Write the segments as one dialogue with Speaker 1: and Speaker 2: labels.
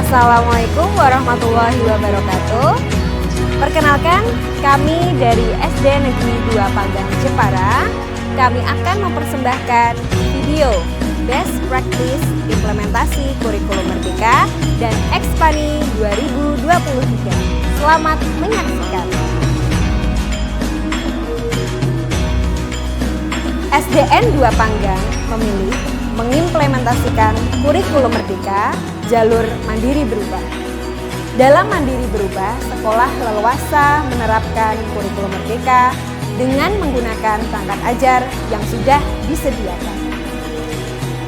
Speaker 1: Assalamualaikum warahmatullahi wabarakatuh. Perkenalkan, kami dari SD Negeri 2 Panggang Jepara. Kami akan mempersembahkan video Best Practice Implementasi Kurikulum Merdeka dan Expani 2023. Selamat menyaksikan. SDN 2 Panggang memilih mengimplementasikan kurikulum merdeka jalur mandiri berubah. Dalam mandiri berubah, sekolah leluasa menerapkan kurikulum merdeka dengan menggunakan perangkat ajar yang sudah disediakan.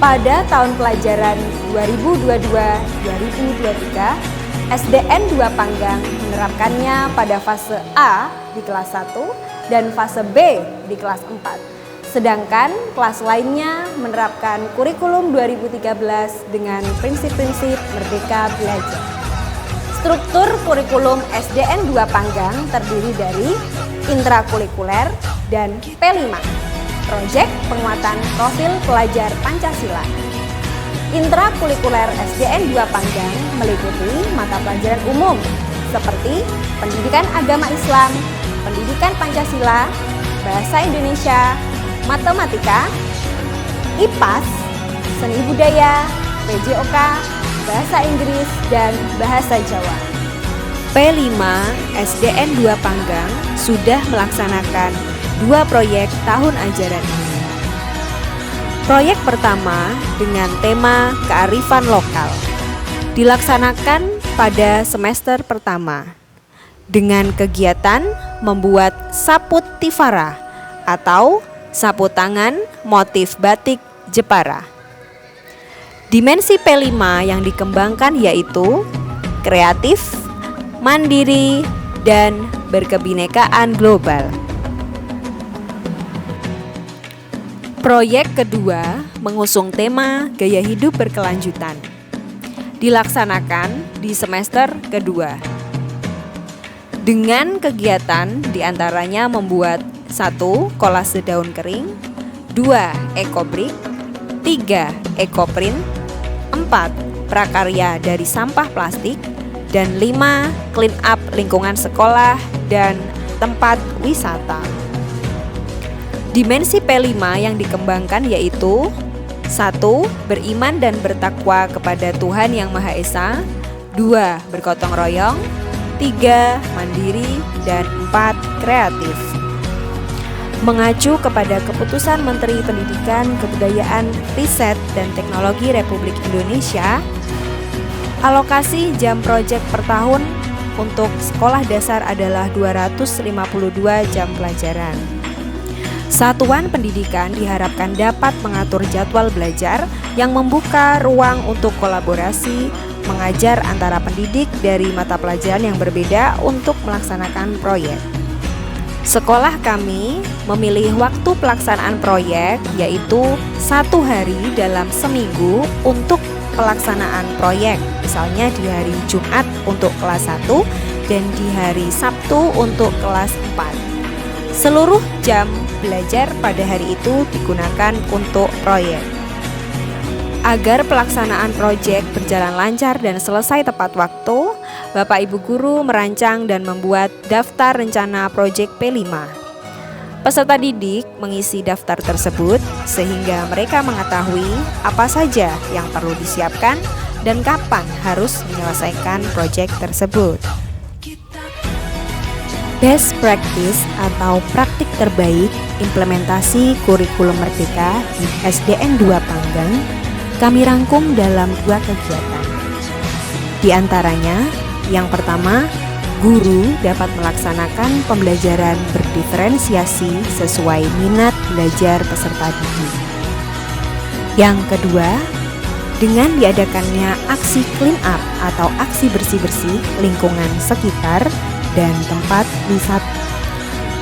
Speaker 1: Pada tahun pelajaran 2022-2023, SDN 2 Panggang menerapkannya pada fase A di kelas 1 dan fase B di kelas 4. Sedangkan kelas lainnya menerapkan kurikulum 2013 dengan prinsip-prinsip Merdeka Belajar. Struktur kurikulum SDN 2 Panggang terdiri dari intrakurikuler dan P5, Proyek Penguatan Profil Pelajar Pancasila. Intrakurikuler SDN 2 Panggang meliputi mata pelajaran umum seperti pendidikan agama Islam, pendidikan Pancasila, bahasa Indonesia, matematika, IPAS, seni budaya, PJOK, bahasa Inggris, dan bahasa Jawa. P5 SDN 2 Panggang sudah melaksanakan 2 proyek tahun ajaran ini. Proyek pertama dengan tema kearifan lokal dilaksanakan pada semester pertama dengan kegiatan membuat saput tifara atau sapu tangan motif batik Jepara. Dimensi P5 yang dikembangkan yaitu kreatif, mandiri, dan berkebinekaan global. Proyek kedua mengusung tema gaya hidup berkelanjutan. Dilaksanakan di semester kedua. Dengan kegiatan diantaranya membuat 1. Kolase daun kering, 2. Ekobrik, 3. Ekoprint, 4. Prakarya dari sampah plastik, dan 5. Clean up lingkungan sekolah dan tempat wisata. Dimensi P5 yang dikembangkan yaitu 1. Beriman dan bertakwa kepada Tuhan Yang Maha Esa, 2. Bergotong royong, 3. Mandiri, dan 4. Kreatif. Mengacu kepada keputusan Menteri Pendidikan, Kebudayaan, Riset, dan Teknologi Republik Indonesia, alokasi jam proyek per tahun untuk sekolah dasar adalah 252 jam pelajaran. Satuan pendidikan diharapkan dapat mengatur jadwal belajar yang membuka ruang untuk kolaborasi mengajar antara pendidik dari mata pelajaran yang berbeda untuk melaksanakan proyek. Sekolah kami memilih waktu pelaksanaan proyek yaitu 1 hari dalam seminggu untuk pelaksanaan proyek. Misalnya di hari Jumat untuk kelas 1 dan di hari Sabtu untuk kelas 4. Seluruh jam belajar pada hari itu digunakan untuk proyek. Agar pelaksanaan proyek berjalan lancar dan selesai tepat waktu, Bapak Ibu Guru merancang dan membuat daftar rencana proyek P5. Peserta didik mengisi daftar tersebut sehingga mereka mengetahui apa saja yang perlu disiapkan dan kapan harus menyelesaikan proyek tersebut. Best practice atau praktik terbaik implementasi kurikulum merdeka di SDN 2 Panggang kami rangkum dalam 2 kegiatan. Di antaranya, yang pertama, guru dapat melaksanakan pembelajaran berdiferensiasi sesuai minat belajar peserta didik. Yang kedua, dengan diadakannya aksi clean up atau aksi bersih-bersih lingkungan sekitar dan tempat wisata.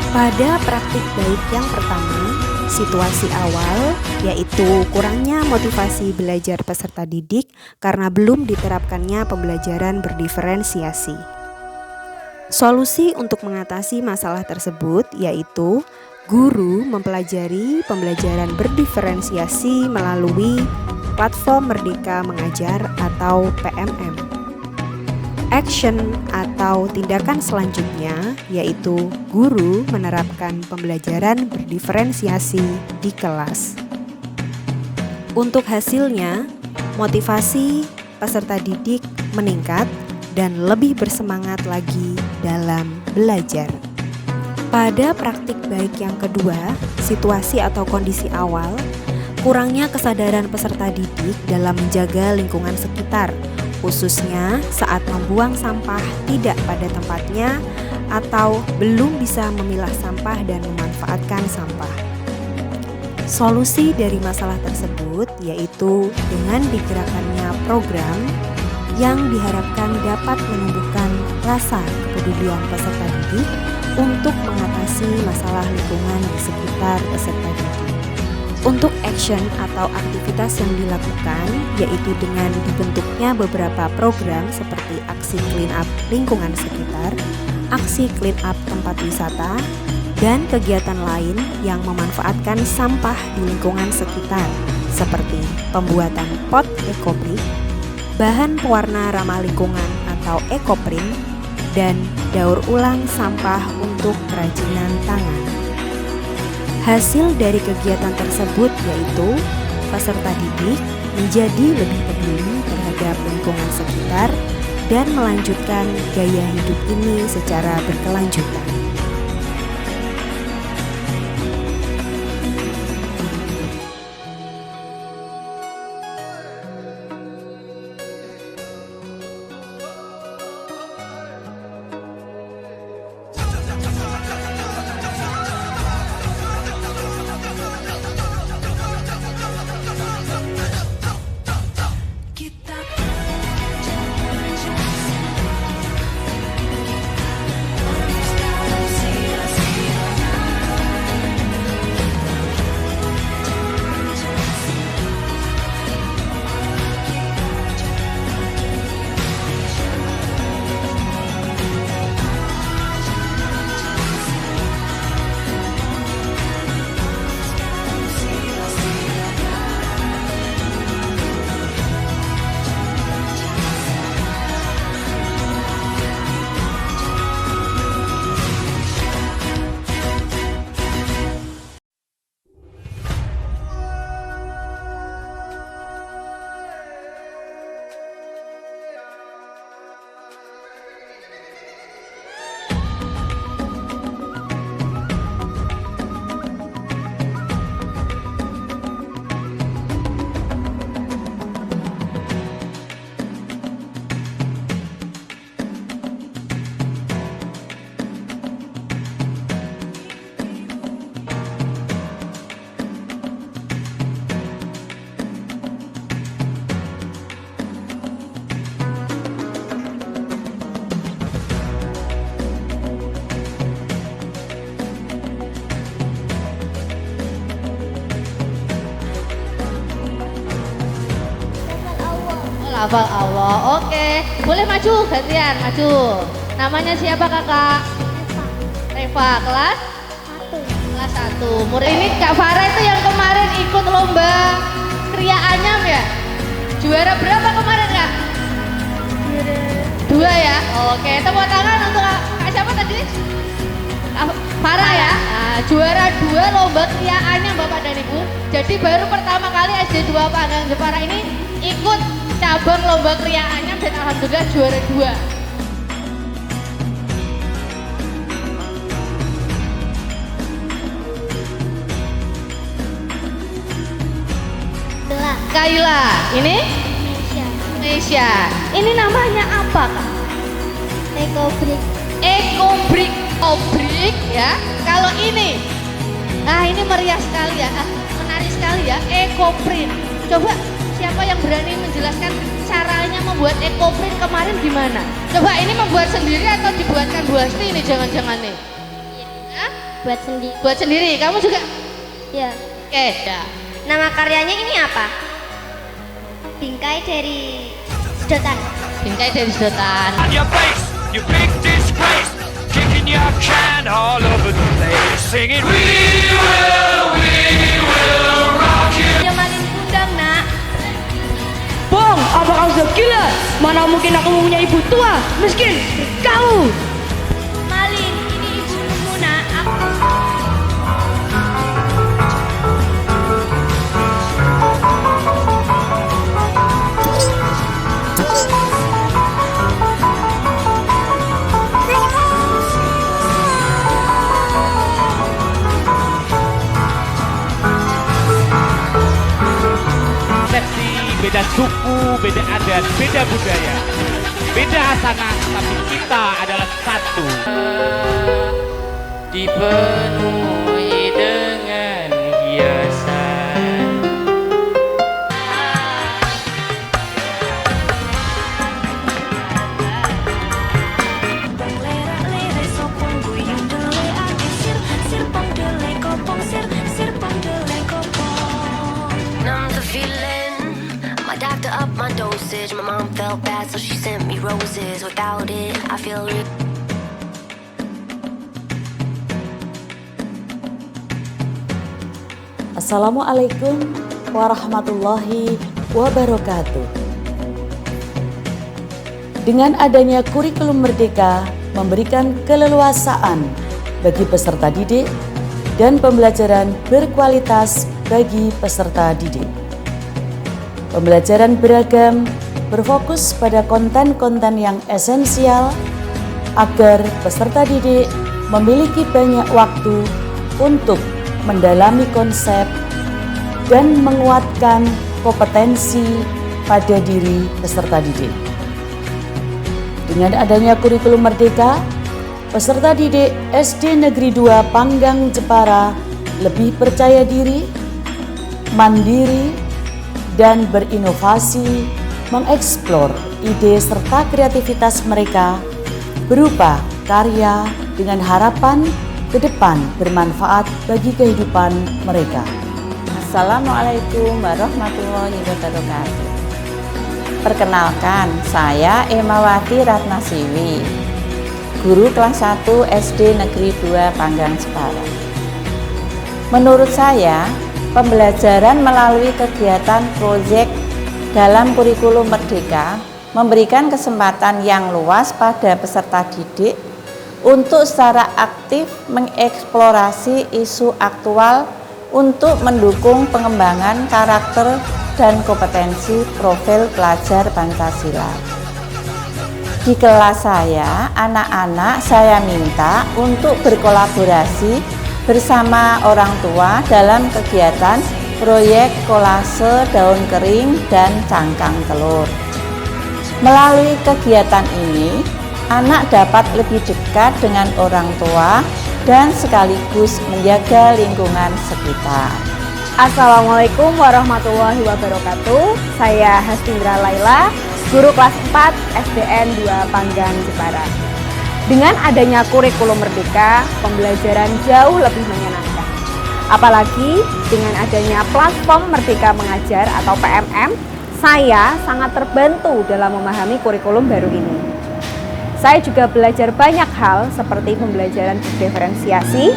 Speaker 1: Pada praktik baik yang pertama, situasi awal yaitu kurangnya motivasi belajar peserta didik karena belum diterapkannya pembelajaran berdiferensiasi. Solusi untuk mengatasi masalah tersebut yaitu guru mempelajari pembelajaran berdiferensiasi melalui platform Merdeka Mengajar atau PMM. Action atau tindakan selanjutnya yaitu guru menerapkan pembelajaran berdiferensiasi di kelas. Untuk hasilnya, motivasi peserta didik meningkat dan lebih bersemangat lagi dalam belajar. Pada praktik baik yang kedua, situasi atau kondisi awal, kurangnya kesadaran peserta didik dalam menjaga lingkungan sekitar, khususnya saat membuang sampah tidak pada tempatnya atau belum bisa memilah sampah dan memanfaatkan sampah. Solusi dari masalah tersebut yaitu dengan digerakkannya program yang diharapkan dapat menumbuhkan rasa kepedulian peserta didik untuk mengatasi masalah lingkungan di sekitar peserta didik. Untuk action atau aktivitas yang dilakukan yaitu dengan dibentuknya beberapa program seperti aksi clean up lingkungan sekitar, aksi clean up tempat wisata, dan kegiatan lain yang memanfaatkan sampah di lingkungan sekitar seperti pembuatan pot ekobrik, bahan pewarna ramah lingkungan atau ekoprint, dan daur ulang sampah untuk kerajinan tangan. Hasil dari kegiatan tersebut yaitu peserta didik menjadi lebih peduli terhadap lingkungan sekitar dan melanjutkan gaya hidup ini secara berkelanjutan.
Speaker 2: Hafal Allah. Oke, boleh maju gantian, maju. Namanya siapa kakak? Reva, kelas? 1. Kelas 1. Murid ini Kak Farah itu yang kemarin ikut lomba Kriya Anyam ya? Juara berapa kemarin Kak? Juara 2 ya? Oke, tepuk tangan untuk Kak siapa tadi? Kak Farah ya? Nah, juara 2 lomba Kriya Anyam Bapak dan Ibu. Jadi baru pertama kali SD 2 Panggang Jepara ini ikut cabang lomba Kriya Anyam dan alhamdulillah juara 2. Kaila, ini? Indonesia. Ini namanya apa Kak?
Speaker 3: Ekobrik.
Speaker 2: Ekobrik, obrik ya. Kalau ini, nah ini meriah sekali ya, menarik sekali ya. Ekoprint. Coba siapa yang berani menjelaskan caranya membuat ekoprint kemarin gimana? Coba ini membuat sendiri atau dibuatkan Bu Asti ini jangan-jangan nih? Hah?
Speaker 3: Buat sendiri.
Speaker 2: Buat sendiri, kamu juga?
Speaker 3: Ya.
Speaker 2: Oke, dah.
Speaker 3: Nama karyanya ini apa? Bingkai dari sedotan.
Speaker 2: Bingkai dari sedotan.
Speaker 4: On your face, you big disgrace, kicking your can all over the place, singing we will rock you.
Speaker 3: Yang maling kundang nak.
Speaker 2: Bong, apa kau sudah gila? Mana mungkin aku mempunyai ibu tua, miskin, kau.
Speaker 3: Malin, ini ibumu Muna.
Speaker 5: Persepsi, beda suku, beda adat, beda budaya, beda hasanah, tapi kita adalah satu. Dipenuhi dengan hiasan.
Speaker 6: Numb the feeling. My doctor upped my dosage. My mom felt bad, so she sent me roses. Without it, I feel
Speaker 7: Assalamualaikum warahmatullahi wabarakatuh. Dengan adanya kurikulum merdeka memberikan keleluasaan bagi peserta didik dan pembelajaran berkualitas bagi peserta didik. Pembelajaran beragam berfokus pada konten-konten yang esensial agar peserta didik memiliki banyak waktu untuk mendalami konsep dan menguatkan kompetensi pada diri peserta didik. Dengan adanya kurikulum merdeka, peserta didik SD Negeri 2 Panggang Jepara lebih percaya diri, mandiri, dan berinovasi mengeksplor ide serta kreativitas mereka berupa karya dengan harapan ke depan bermanfaat bagi kehidupan mereka.
Speaker 8: Assalamualaikum warahmatullahi wabarakatuh. Perkenalkan, saya Emawati Ratnasiwi, guru kelas 1 SD Negeri 2 Panggang Jepara. Menurut saya, pembelajaran melalui kegiatan proyek dalam kurikulum merdeka memberikan kesempatan yang luas pada peserta didik untuk secara aktif mengeksplorasi isu aktual untuk mendukung pengembangan karakter dan kompetensi profil pelajar Pancasila. Di kelas saya, anak-anak saya minta untuk berkolaborasi bersama orang tua dalam kegiatan proyek kolase daun kering dan cangkang telur. Melalui kegiatan ini, anak dapat lebih dekat dengan orang tua dan sekaligus menjaga lingkungan sekitar.
Speaker 1: Assalamualaikum warahmatullahi wabarakatuh. Saya Hastindra Laila, guru kelas 4 SDN 2 Panggang Jepara. Dengan adanya kurikulum merdeka, pembelajaran jauh lebih menyenangkan. Apalagi dengan adanya platform Merdeka Mengajar atau PMM, saya sangat terbantu dalam memahami kurikulum baru ini. Saya juga belajar banyak hal seperti pembelajaran berdiferensiasi,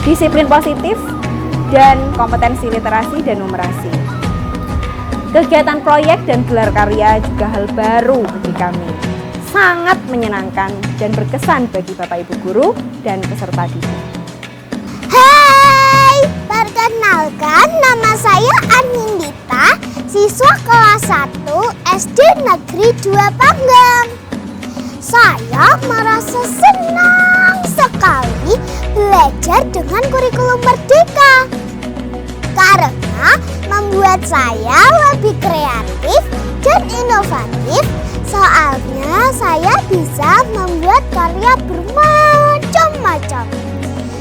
Speaker 1: disiplin positif, dan kompetensi literasi dan numerasi. Kegiatan proyek dan gelar karya juga hal baru bagi kami. Sangat menyenangkan dan berkesan bagi Bapak Ibu guru dan peserta didik.
Speaker 3: Hai, perkenalkan nama saya Anindita, siswa kelas 1 SD Negeri 2 Panggang. Saya merasa senang sekali belajar dengan kurikulum merdeka karena membuat saya lebih kreatif dan inovatif. Soalnya saya bisa membuat karya bermacam-macam.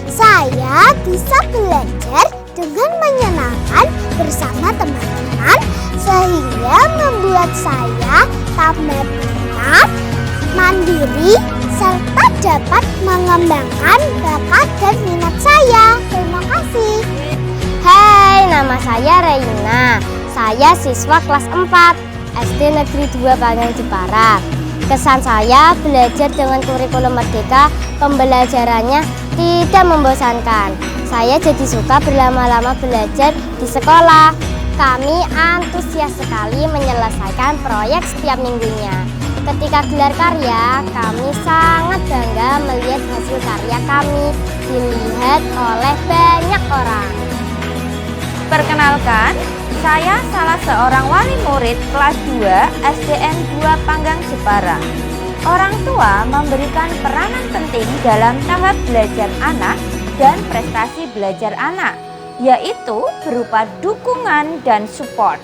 Speaker 3: Saya bisa belajar dengan menyenangkan bersama teman-teman sehingga membuat saya tambah pintar, mandiri, serta dapat mengembangkan bakat dan minat saya. Terima kasih.
Speaker 9: Hai, nama saya Reina. Saya siswa kelas 4 SD Negeri 2 Panggang Jepara. Kesan saya belajar dengan kurikulum merdeka, pembelajarannya tidak membosankan. Saya jadi suka berlama-lama belajar di sekolah. Kami antusias sekali menyelesaikan proyek setiap minggunya. Ketika gelar karya, kami sangat bangga melihat hasil karya kami dilihat oleh banyak orang.
Speaker 10: Perkenalkan, saya salah seorang wali murid kelas 2 SDN 2 Panggang Jepara. Orang tua memberikan peranan penting dalam tahap belajar anak dan prestasi belajar anak, yaitu berupa dukungan dan support.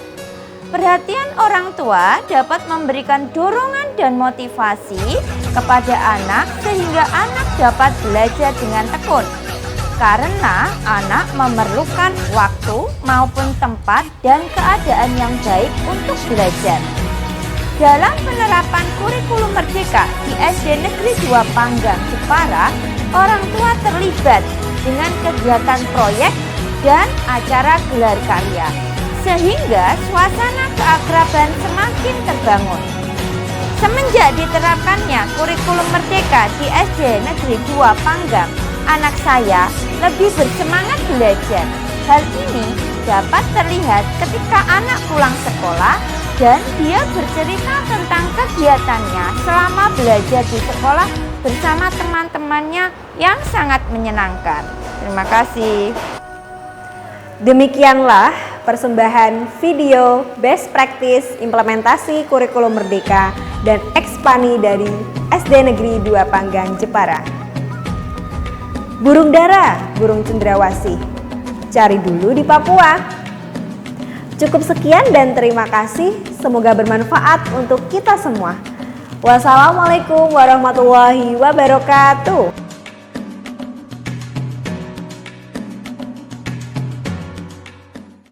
Speaker 10: Perhatian orang tua dapat memberikan dorongan dan motivasi kepada anak sehingga anak dapat belajar dengan tekun. Karena anak memerlukan waktu maupun tempat dan keadaan yang baik untuk belajar. Dalam penerapan kurikulum merdeka di SD Negeri 2 Panggang Jepara, orang tua terlibat dengan kegiatan proyek dan acara gelar karya, sehingga suasana keakraban semakin terbangun. Semenjak diterapkannya kurikulum merdeka di SD Negeri 2 Panggang, anak saya lebih bersemangat belajar. Hal ini dapat terlihat ketika anak pulang sekolah dan dia bercerita tentang kegiatannya selama belajar di sekolah bersama teman-temannya yang sangat menyenangkan. Terima kasih.
Speaker 1: Demikianlah persembahan video best practice implementasi kurikulum merdeka dan ekspani dari SD Negeri 2 Panggang Jepara. Burung dara, burung cendrawasih, cari dulu di Papua. Cukup sekian dan terima kasih. Semoga bermanfaat untuk kita semua. Wassalamualaikum warahmatullahi wabarakatuh.